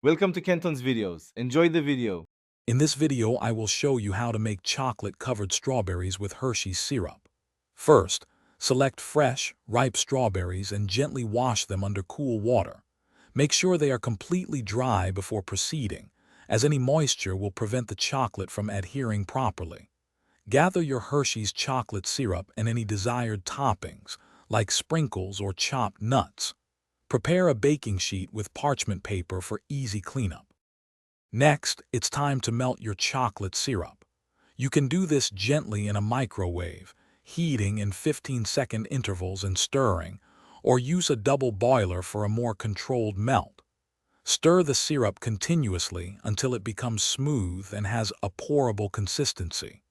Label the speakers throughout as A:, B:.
A: Welcome to Kenton's videos. Enjoy the video.
B: In this video, I will show you how to make chocolate-covered strawberries with Hershey's syrup. First, select fresh, ripe strawberries and gently wash them under cool water. Make sure they are completely dry before proceeding, as any moisture will prevent the chocolate from adhering properly. Gather your Hershey's chocolate syrup and any desired toppings, like sprinkles or chopped nuts. Prepare a baking sheet with parchment paper for easy cleanup. Next, it's time to melt your chocolate syrup. You can do this gently in a microwave, heating in 15-second intervals and stirring, or use a double boiler for a more controlled melt. Stir the syrup continuously until it becomes smooth and has a pourable consistency.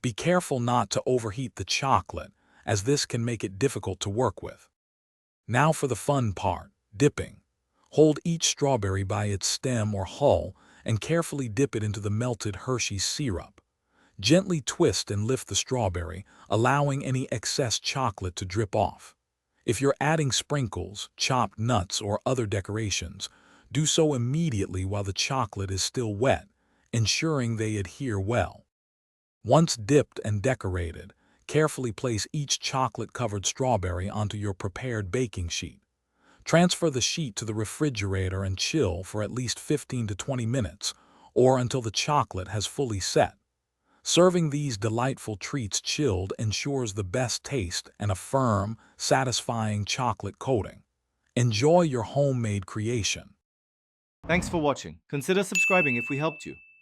B: Be careful not to overheat the chocolate, as this can make it difficult to work with. Now for the fun part, dipping. Hold each strawberry by its stem or hull and carefully dip it into the melted Hershey's syrup. Gently twist and lift the strawberry, allowing any excess chocolate to drip off. If you're adding sprinkles, chopped nuts, or other decorations, do so immediately while the chocolate is still wet, ensuring they adhere well. Once dipped and decorated, carefully place each chocolate-covered strawberry onto your prepared baking sheet. Transfer the sheet to the refrigerator and chill for at least 15 to 20 minutes, or until the chocolate has fully set. Serving these delightful treats chilled ensures the best taste and a firm, satisfying chocolate coating. Enjoy your homemade creation.
A: Thanks for watching. Consider subscribing if we helped you.